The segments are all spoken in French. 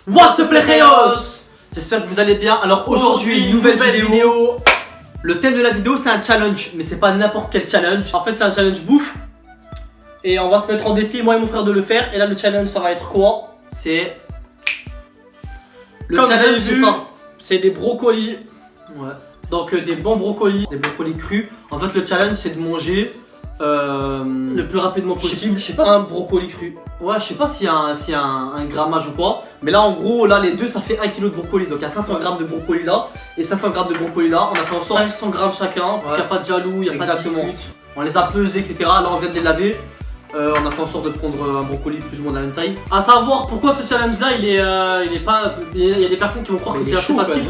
What's up les Reyos? J'espère que vous allez bien. Alors aujourd'hui, nouvelle vidéo. Le thème de la vidéo c'est un challenge, mais c'est pas n'importe quel challenge. En fait c'est un challenge bouffe. Et on va se mettre en défi, moi et mon frère, de le faire. Et là le challenge ça va être quoi? C'est... Le Comme challenge c'est c'est ça. C'est des brocolis. Ouais. Donc des bons brocolis. Des brocolis crus. En fait le challenge c'est de manger Le plus rapidement possible. je sais pas un si- brocoli cru. Ouais, je sais pas s'il y a un grammage ou quoi. Mais là en gros, là les deux ça fait 1 kg de brocoli. Donc il y a 500 grammes de brocoli là et 500 grammes de brocoli là. On a fait en sorte. 500 grammes chacun. Il n'y a pas de jaloux, il n'y a Exactement. pas de dispute. On les a pesés, etc. Là on vient de les laver. On a fait en sorte de prendre un brocoli plus ou moins de la même taille. À savoir pourquoi ce challenge là il est pas. Il y a des personnes qui vont croire que c'est assez facile.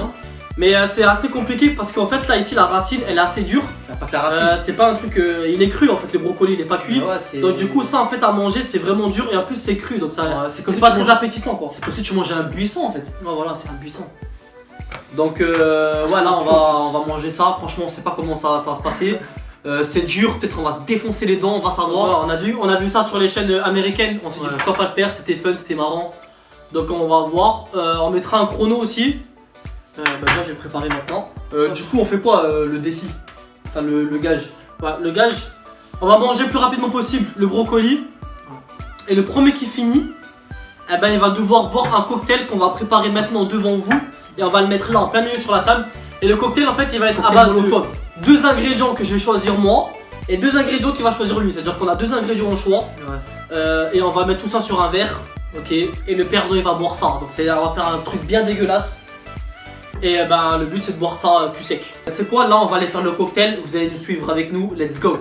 Mais c'est assez compliqué parce qu'en fait là ici la racine elle est assez dure. Il n'y a pas que la racine. C'est pas un truc. Il est cru en fait, le brocoli il est pas cuit. Ouais, Donc du coup ça en fait à manger c'est vraiment dur et en plus c'est cru donc ça c'est comme c'est si pas tu très manges- appétissant quoi. c'est comme si tu mangeais un buisson en fait. Non voilà c'est un buisson. Donc ouais là on va manger ça. Franchement on sait pas comment ça va se passer. C'est dur, peut-être on va se défoncer les dents, on va savoir. Ouais, on a vu ça sur les chaînes américaines, on s'est dit pourquoi pas le faire, c'était fun, c'était marrant. Donc on va voir, on mettra un chrono aussi. Déjà je vais le préparer maintenant. Du coup on fait quoi le défi? Enfin le gage. Ouais, le gage, on va manger le plus rapidement possible le brocoli. Et le premier qui finit, eh ben, il va devoir boire un cocktail qu'on va préparer maintenant devant vous. Et on va le mettre là en plein milieu sur la table. Et le cocktail en fait il va être à base de 2 ingrédients que je vais choisir moi et 2 ingrédients qu'il va choisir lui. C'est à dire qu'on a 2 ingrédients au choix. Et on va mettre tout ça sur un verre. Ok. Et le perdant il va boire ça. Donc on va faire un truc bien dégueulasse. Et ben le but c'est de boire ça cul sec. C'est quoi? Là on va aller faire le cocktail, vous allez nous suivre avec nous, let's go.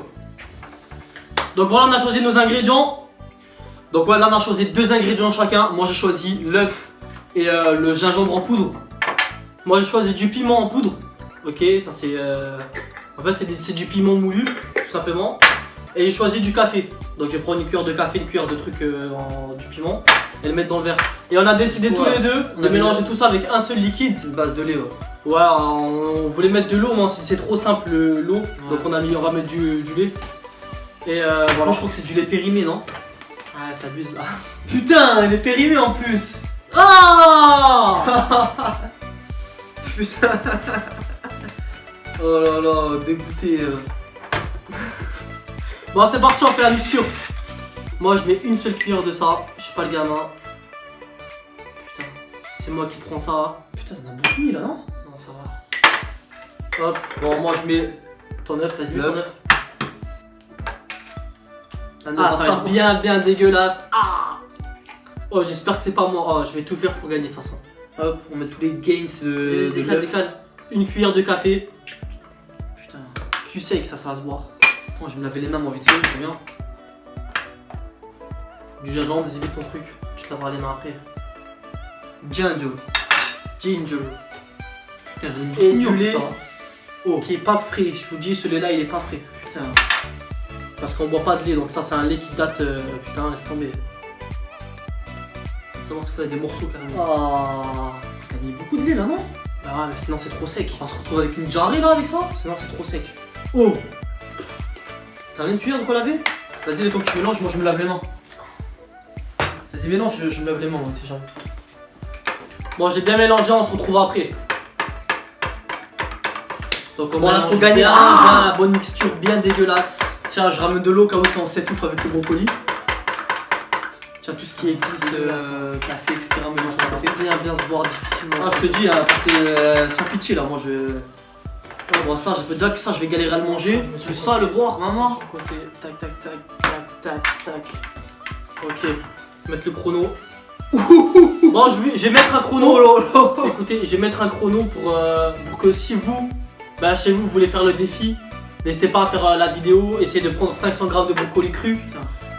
Donc voilà, on a choisi nos ingrédients. Donc ouais, là on a choisi 2 ingrédients chacun. Moi j'ai choisi l'œuf et le gingembre en poudre. Moi j'ai choisi du piment en poudre. Ok, ça c'est... En fait c'est du piment moulu, tout simplement. Et j'ai choisi du café. Donc je vais prendre une cuillère de café, une cuillère de truc du piment et le mettre dans le verre. Et on a décidé tous les deux de mélanger tout ça avec un seul liquide. Une base de lait. Ouais, on voulait mettre de l'eau, mais c'est trop simple l'eau. Donc on va mettre du lait. Et Voilà, voilà. je crois que c'est du lait périmé, non? Ah t'abuses là. Putain, il est périmé en plus. Ah putain. Oh là là, dégoûté. Bon c'est parti, on fait la mixture. Moi je mets une seule cuillère de ça, je suis pas le gamin. Putain, c'est moi qui prends ça. Putain, t'en as beaucoup mis là, non? Non ça va. Hop, Bon, moi je mets. ton œuf, vas-y mets ton L'œuf. œuf. Ah, Ça va être bien dégueulasse. Ah. Oh j'espère que c'est pas moi, oh, je vais tout faire pour gagner de toute façon. Hop, on met tous les gains de Décale, l'œuf. une cuillère de café. Putain. Tu sais que ça va se boire. Attends, je vais me laver les mains, moi, vite fait, je reviens. Du gingembre, vas-y vite ton truc. Tu te laveras les mains après. Ginger. Ginger. Putain, j'ai Et mis du lait. Oh. Qui est pas frais, je vous dis celui-là il est pas frais. Putain. Parce qu'on boit pas de lait, donc ça c'est un lait qui date. Putain, laisse tomber. Faut savoir s'il faut des morceaux carrément. Oh. T'as mis beaucoup de lait là, non? Ah, mais sinon c'est trop sec. On va se retrouver avec une jarrée là avec ça? Sinon c'est trop sec. Oh. T'as rien de cuillère de quoi laver? Vas-y, le temps que tu mélanges, moi je me lave les mains. Vas-y, mélange, je me lave les mains, moi, si jamais. Bon, j'ai bien mélangé, on se retrouve après. Donc on Bon, là, mélange faut gagner. bien, Ah. bien, bonne mixture bien dégueulasse. Tiens, je ramène de l'eau car ça on s'étouffe avec le brocoli. Tiens, tout ce qui est épices, Dégueulasse. café, etc. mélange Ça à va côté. bien se boire difficilement. Ah, je te dis, hein, sans pitié là, moi je. Ouais, bon, ça, je peux dire que ça, je vais galérer à le manger. Parce que ça, le boire, maman. Sur le côté, tac. Ok, mettre le chrono. Bon, je vais mettre un chrono. Oh là là. Écoutez, je vais mettre un chrono pour que si vous, bah, chez vous, vous voulez faire le défi, n'hésitez pas à faire la vidéo, essayez de prendre 500 grammes de brocoli cru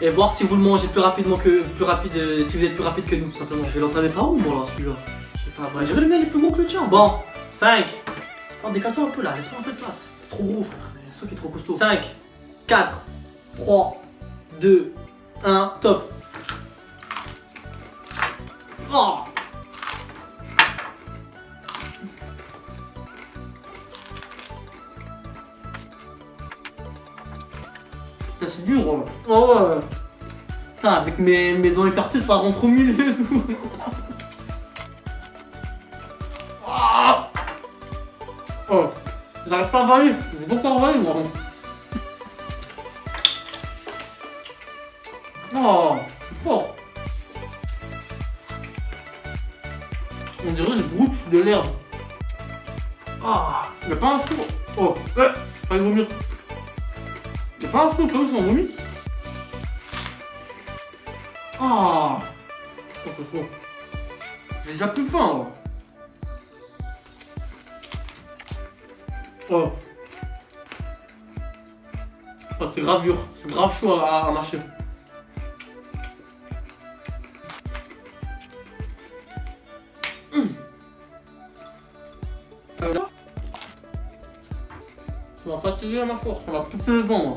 et voir si vous le mangez si vous êtes plus rapide que nous, tout simplement. Je vais l'entamer par où, moi là, celui-là? Je sais pas, On bref. dirait le mien, il est plus gros que le tien. Bon, 5, Attends, décale-toi un peu là, laisse-moi un peu de place. C'est trop gros, frère. C'est toi qui est trop costaud. 5, 4, 3, 2, 1, top. Oh. Putain, c'est dur, hein. Oh ouais. Putain, avec mes dents écartées, ça rentre au milieu. J'arrive pas à avaler. J'ai beaucoup à avaler moi. Oh, c'est fort. On dirait que je broute de l'herbe. Ah, y'a pas un four. Oh, fallait vomir. Y'a pas un four, toi, c'est un vomi. Ah, oh, c'est chaud. J'ai déjà plus faim, là. Oh. Oh, c'est grave dur, c'est grave chaud à mâcher. Ça m'a fatigué à ma force, on va pousser les dents, moi.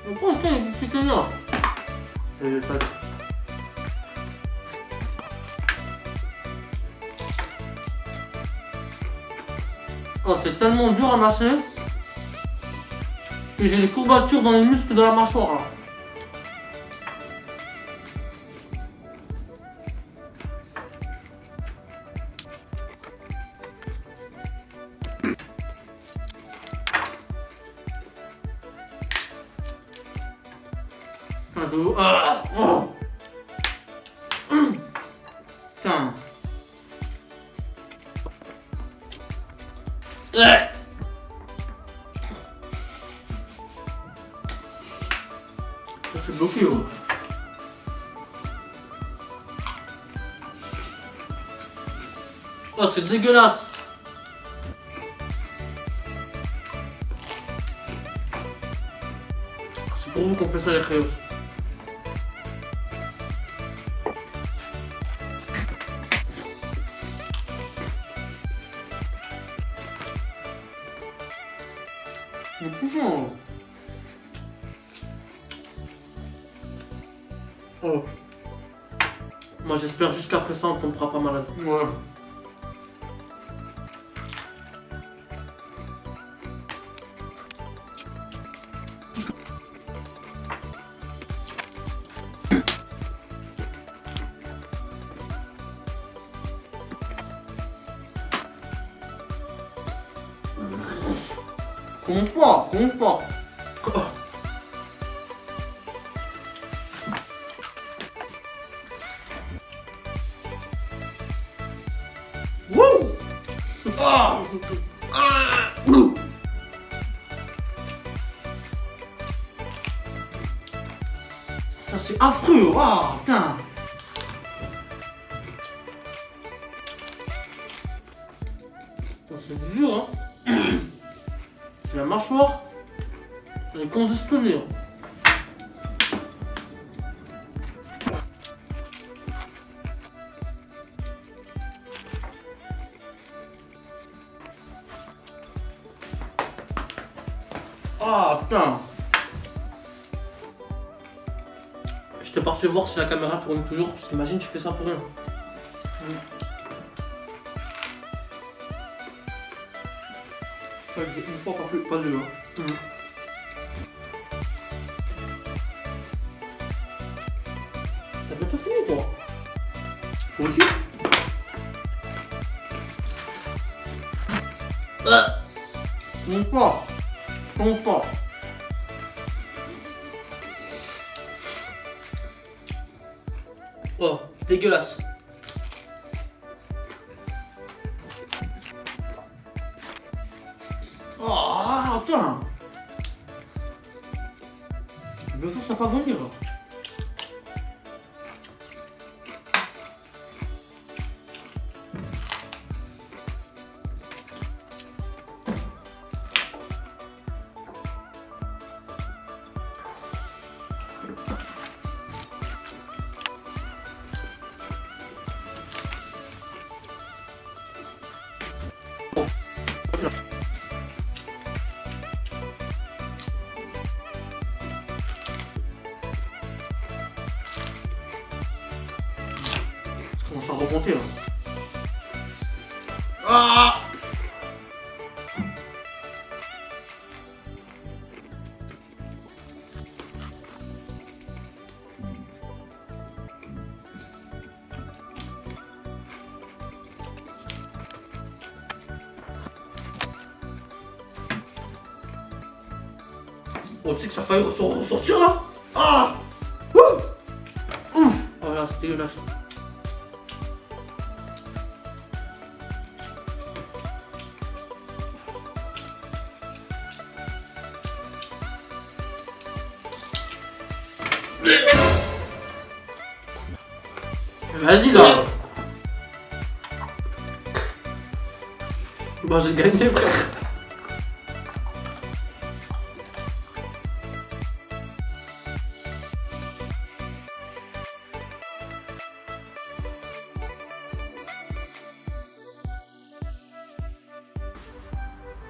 Pourquoi on tient les petits canards? Oh, c'est tellement dur à mâcher que j'ai des courbatures dans les muscles de la mâchoire là. Oh. Putain. Je suis bloqué. Oh. Oh, c'est dégueulasse. C'est pour vous qu'on fait ça les créos. Mais pourquoi? Oh. Moi j'espère jusqu'après ça on ne tombera pas malade. Ouais. Commence pas, commence pas. Wouh! Ah! Ah! C'est affreux! Ah, putain! C'est dur, hein? C'est la mâchoire, elle est congestionnée. Ah putain! J'étais parti voir si la caméra tourne toujours, parce qu'imagine tu fais ça pour rien. Une fois pas deux. Hein. T'as bientôt fini toi? Toi aussi? Monte pas! Monte pas! Oh, dégueulasse! Oh, putain! Je me force à pas vomir là. Ça commence à remonter là. Ah! Oh, tu sais que ça a failli ressortir là. Ah. Voilà, c'est dégueulasse. Vas-y là. Bon, j'ai gagné, frère.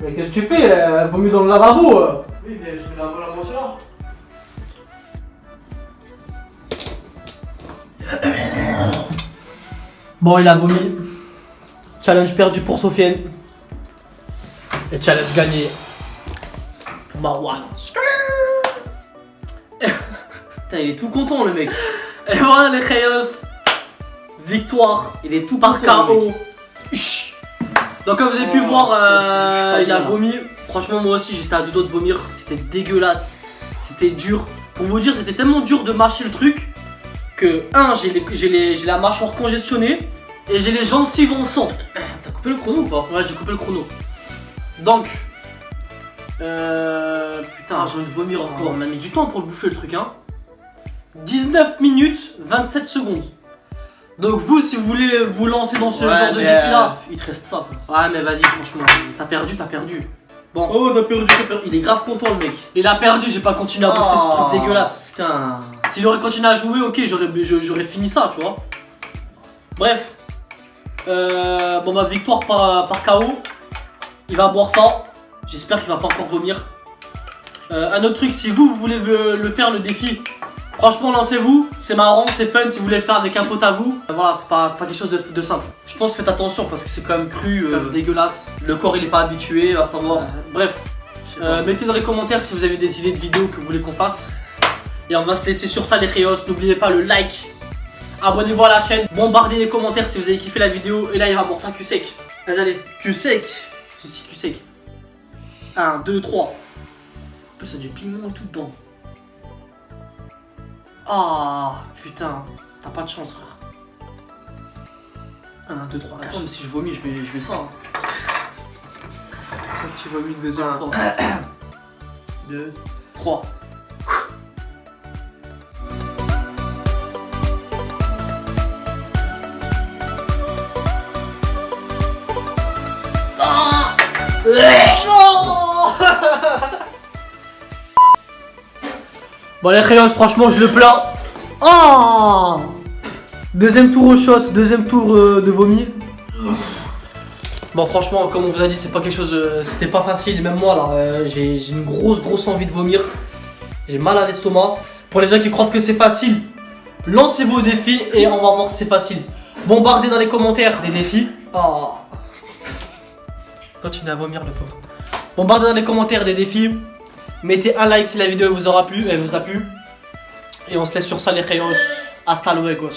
Mais qu'est-ce que tu fais? Vaut mieux dans le lavabo. Oui, mais je vais la manger là. Bon, il a vomi. Challenge perdu pour Sofiane. Et challenge gagné pour Marwan. Putain, il est tout content le mec. Et voilà les Chaos. Victoire Il est tout par content, le KO. mec. Chut. Donc comme vous avez pu Oh, voir, je suis il a pas bien, vomi. Franchement moi aussi j'étais à deux doigts de vomir. C'était dégueulasse. C'était dur. Pour vous dire c'était tellement dur de mâcher le truc que j'ai la mâchoire congestionnée et j'ai les gencives en sang. T'as coupé le chrono ou pas? Ouais j'ai coupé le chrono. Donc putain Putain, j'ai envie de vomir encore. on a mis du temps pour le bouffer le truc hein. 19 minutes 27 secondes. Donc vous si vous voulez vous lancer dans ce genre de défi là. Il te reste ça. Ouais mais vas-y franchement, t'as perdu. Bon, Oh, t'as perdu. Il est grave content le mec. il a perdu, j'ai pas continué à bouffer ce truc dégueulasse. Putain. S'il aurait continué à jouer, ok, j'aurais fini ça, tu vois. Bref. Bon bah victoire par KO. Il va boire ça. J'espère qu'il va pas encore vomir. Un autre truc, si vous voulez le faire le défi, franchement lancez-vous, c'est marrant, c'est fun si vous voulez le faire avec un pote à vous. Voilà, c'est pas quelque chose de simple. Je pense faites attention parce que c'est quand même cru. Comme dégueulasse. Le corps il est pas habitué à savoir. Bref, Je sais pas. mettez dans les commentaires si vous avez des idées de vidéos que vous voulez qu'on fasse. Et on va se laisser sur ça les Réos. N'oubliez pas le like. Abonnez-vous à la chaîne. Bombardez les commentaires si vous avez kiffé la vidéo. Et là il va boire ça cul sec. Vas-y allez. Cul sec. Si cul sec. 1, 2, 3. En plus ça a du piment et tout dedans. Ah putain. T'as pas de chance frère. 1, 2, 3, Attends, mais si je vomis, je mets ça. Hein. Est-ce que tu vomis une deuxième fois 2. 3. Bon les Réos, franchement je le plains. Oh deuxième tour au shot, deuxième tour de vomi. Bon franchement comme on vous a dit c'est pas quelque chose, c'était pas facile. Même moi là j'ai une grosse envie de vomir. J'ai mal à l'estomac. Pour les gens qui croient que c'est facile, lancez vos défis et on va voir si c'est facile. Bombardez dans les commentaires des défis. Oh. Continue à vomir le pauvre. Bombardez dans les commentaires des défis. Mettez un like si la vidéo vous aura plu, elle vous a plu. Et on se laisse sur ça les Réos. Hasta luego.